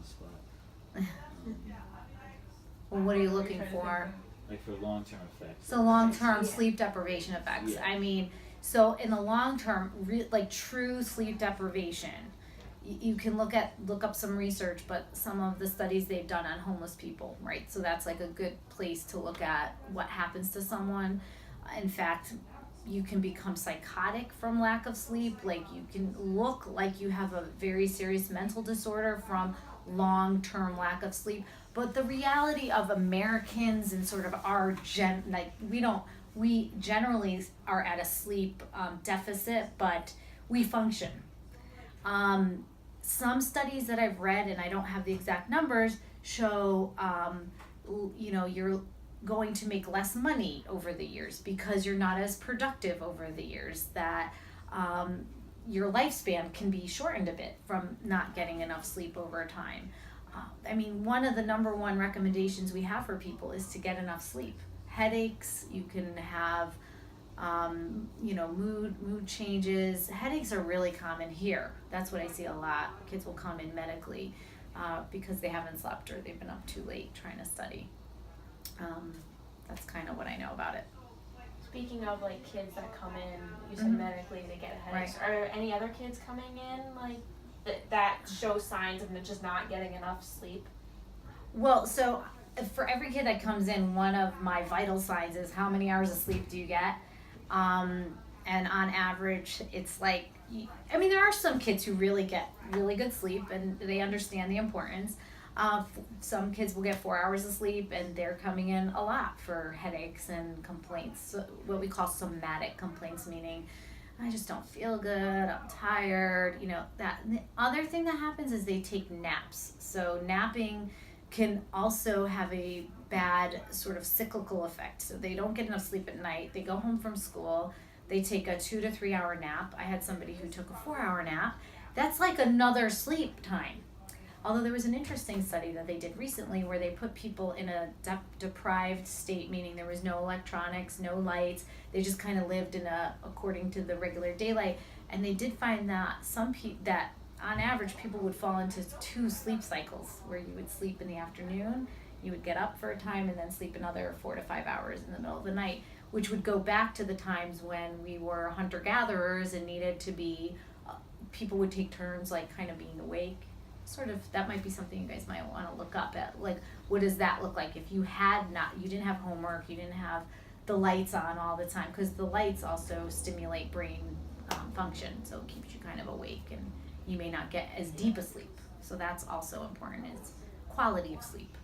spot. Well, what are you looking for? Like for long-term effects. So long-term sleep deprivation effects. Yeah. I mean, so in the long term, like true sleep deprivation, you can look up some research, but some of the studies they've done on homeless people, right? So that's like a good place to look at what happens to someone. In fact, you can become psychotic from lack of sleep. Like you can look like you have a very serious mental disorder from long-term lack of sleep. But the reality of Americans and sort of our we generally are at a sleep deficit, but we function. Um, some studies that I've read, and I don't have the exact numbers, show you're going to make less money over the years because you're not as productive over the years. That your lifespan can be shortened a bit from not getting enough sleep over time. I mean, one of the number one recommendations we have for people is to get enough sleep. Headaches, you can have, mood changes. Headaches are really common here. That's what I see a lot. Kids will come in medically because they haven't slept or they've been up too late trying to study. That's kind of what I know about it. Speaking of like kids that come in, you said medically they get headaches. Right. Are there any other kids coming in like that show signs of just not getting enough sleep? Well, so for every kid that comes in, one of my vital signs is how many hours of sleep do you get? And on average, it's like, there are some kids who really get really good sleep and they understand the importance. Some kids will get 4 hours of sleep and they're coming in a lot for headaches and complaints, what we call somatic complaints, meaning I just don't feel good, I'm tired, that. And the other thing that happens is they take naps. So napping can also have a bad sort of cyclical effect. So they don't get enough sleep at night, they go home from school, they take a 2 to 3 hour nap. I had somebody who took a 4 hour nap. That's like another sleep time. Although there was an interesting study that they did recently where they put people in a deprived state, meaning there was no electronics, no lights. They just kind of lived according to the regular daylight. And they did find that that on average people would fall into 2 sleep cycles where you would sleep in the afternoon, you would get up for a time and then sleep another 4 to 5 hours in the middle of the night, which would go back to the times when we were hunter-gatherers and needed to be, people would take turns like kind of being awake. Sort of, that might be something you guys might want to look up at. Like, what does that look like if you didn't have homework, you didn't have the lights on all the time? Because the lights also stimulate brain function, so it keeps you kind of awake and you may not get as deep a sleep. So that's also important, is quality of sleep.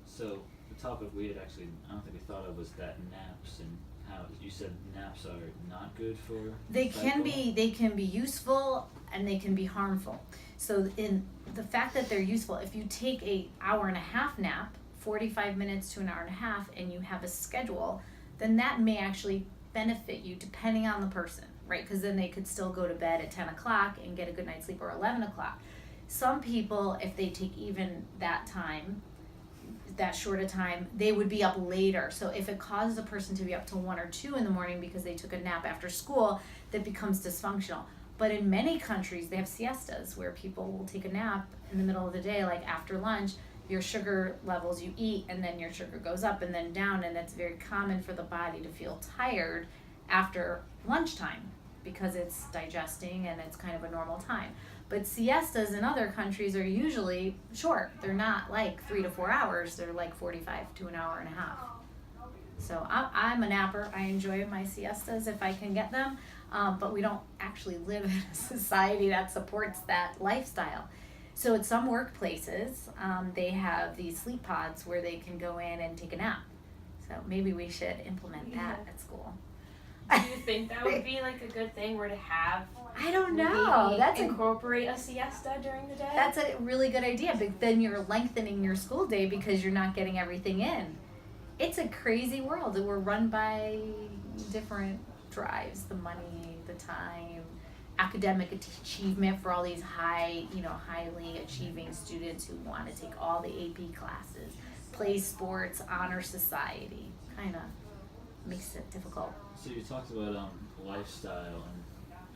So the topic we had actually, I don't think we thought of, was that naps, and how you said naps are not good for They can be useful and they can be harmful. So in the fact that they're useful, if you take a hour and a half nap, 45 minutes to an hour and a half, and you have a schedule, then that may actually benefit you depending on the person, right? Because then they could still go to bed at 10 o'clock and get a good night's sleep, or 11 o'clock. Some people, if they take even that time, that short a time, they would be up later. So if it causes a person to be up till 1 or 2 in the morning because they took a nap after school, that becomes dysfunctional. But in many countries, they have siestas where people will take a nap in the middle of the day, like after lunch. Your sugar levels, you eat, and then your sugar goes up and then down, and it's very common for the body to feel tired after lunchtime because it's digesting and it's kind of a normal time. But siestas in other countries are usually short. They're not like 3 to 4 hours. They're like 45 to an hour and a half. So I'm a napper. I enjoy my siestas if I can get them. But we don't actually live in a society that supports that lifestyle. So at some workplaces, they have these sleep pods where they can go in and take a nap. So maybe we should implement that at school. Do you think that would be like a good thing to have? I don't know. Incorporate a siesta during the day? That's a really good idea, but then you're lengthening your school day because you're not getting everything in. It's a crazy world. We're run by different drives, the money, the time, academic achievement for all these highly achieving students who want to take all the AP classes, play sports, honor society. Kind of makes it difficult. So you talked about lifestyle, and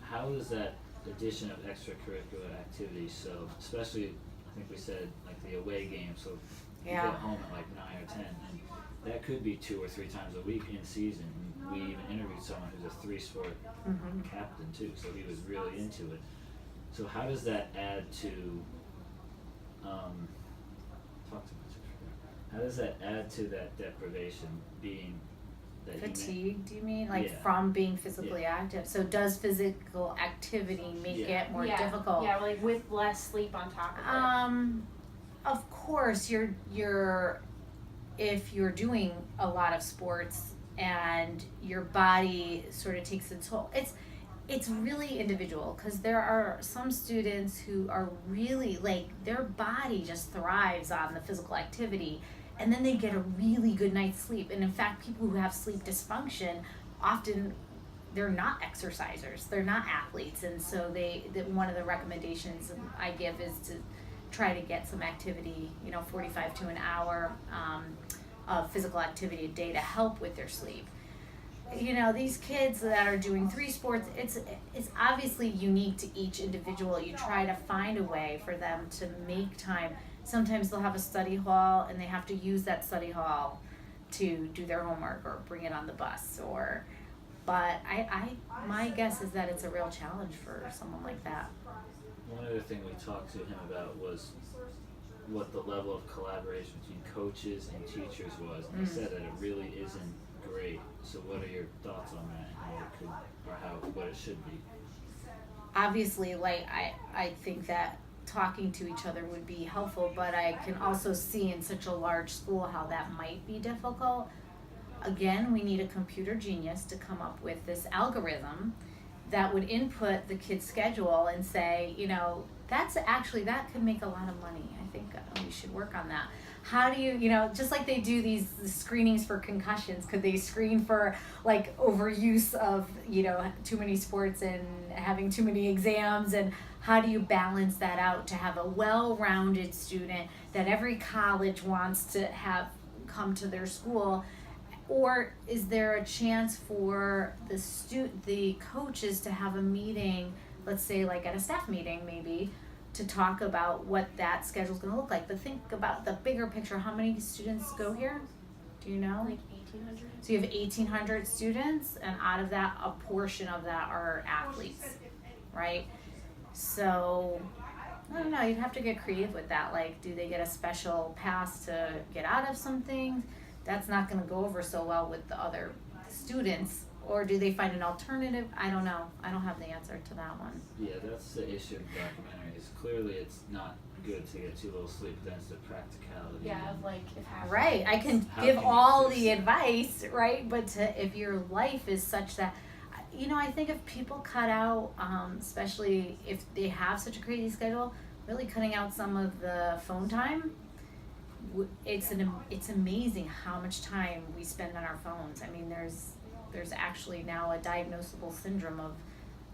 how is that addition of extracurricular activities? So especially think we said like the away game, so you Yeah. get home at like 9 or 10, and that could be 2 or 3 times a week in season. And we even interviewed someone who's a 3-sport captain too, so he was really into it. So how does that add to talk too much? How does that add to that deprivation being that Fatigued, do you mean? Like Yeah. from being physically active? So does physical activity make Yeah. it more yeah. difficult? Yeah, like with less sleep on top of it. Of course, you're if you're doing a lot of sports and your body sort of takes a toll. It's really individual because there are some students who are really like their body just thrives on the physical activity, and then they get a really good night's sleep. And in fact, people who have sleep dysfunction often they're not exercisers, they're not athletes, and so one of the recommendations I give is to try to get some activity, 45 to an hour of physical activity a day to help with their sleep. These kids that are doing 3 sports, it's obviously unique to each individual. You try to find a way for them to make time. Sometimes they'll have a study hall and they have to use that study hall to do their homework or bring it on the bus but my guess is that it's a real challenge for someone like that. One other thing we talked to him about was what the level of collaboration between coaches and teachers was, and he said that it really isn't great. So what are your thoughts on that and how it could, what it should be? Obviously, like I think that talking to each other would be helpful, but I can also see in such a large school how that might be difficult. Again, we need a computer genius to come up with this algorithm that would input the kid's schedule and say, that could make a lot of money. I think we should work on that. How do you, just like they do these screenings for concussions, could they screen for like overuse of, too many sports and having too many exams, and how do you balance that out to have a well-rounded student that every college wants to have come to their school? Or is there a chance for the coaches to have a meeting, let's say like at a staff meeting maybe, to talk about what that schedule is going to look like? But think about the bigger picture. How many students go here? Do you know? Like 1,800. So you have 1,800 students, and out of that, a portion of that are athletes, right? So I don't know. You'd have to get creative with that. Like, do they get a special pass to get out of something? That's not going to go over so well with the other students. Or do they find an alternative? I don't know. I don't have the answer to that one. Yeah, that's the issue of the documentary. Is clearly it's not good to get too little sleep. Then it's the practicality. Yeah, of like if half. Right. I can How give can you all fix the it? advice, right? But if your life is such that, I think if people cut out, especially if they have such a crazy schedule, really cutting out some of the phone time. It's amazing how much time we spend on our phones. I mean, there's actually now a diagnosable syndrome of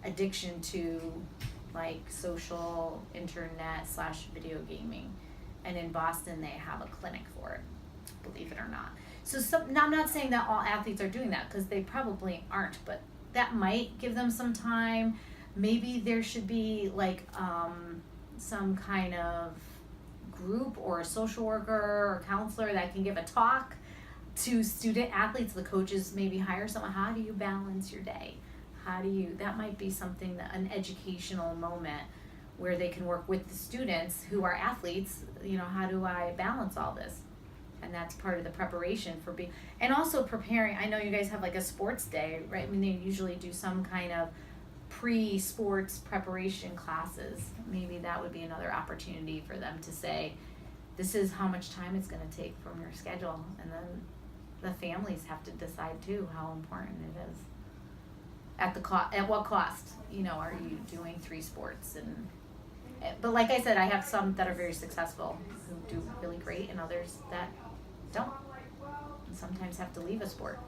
addiction to like social internet / video gaming, and in Boston they have a clinic for it, believe it or not. So now I'm not saying that all athletes are doing that, because they probably aren't, but that might give them some time. Maybe there should be like some kind of group or a social worker or counselor that can give a talk to student athletes. The coaches maybe hire someone. How do you balance your day? That might be something, an educational moment where they can work with the students who are athletes. How do I balance all this? And that's part of the preparation for and also preparing. I know you guys have like a sports day, right? I mean, they usually do some kind of pre-sports preparation classes. Maybe that would be another opportunity for them to say, this is how much time it's going to take from your schedule. And then the families have to decide too how important it is. At what cost, are you doing 3 sports? But like I said, I have some that are very successful who do really great, and others that don't, and sometimes have to leave a sport.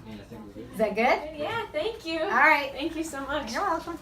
Yeah, I think we're good. Is that good? Yeah, thank you. All right. Thank you so much. You're welcome.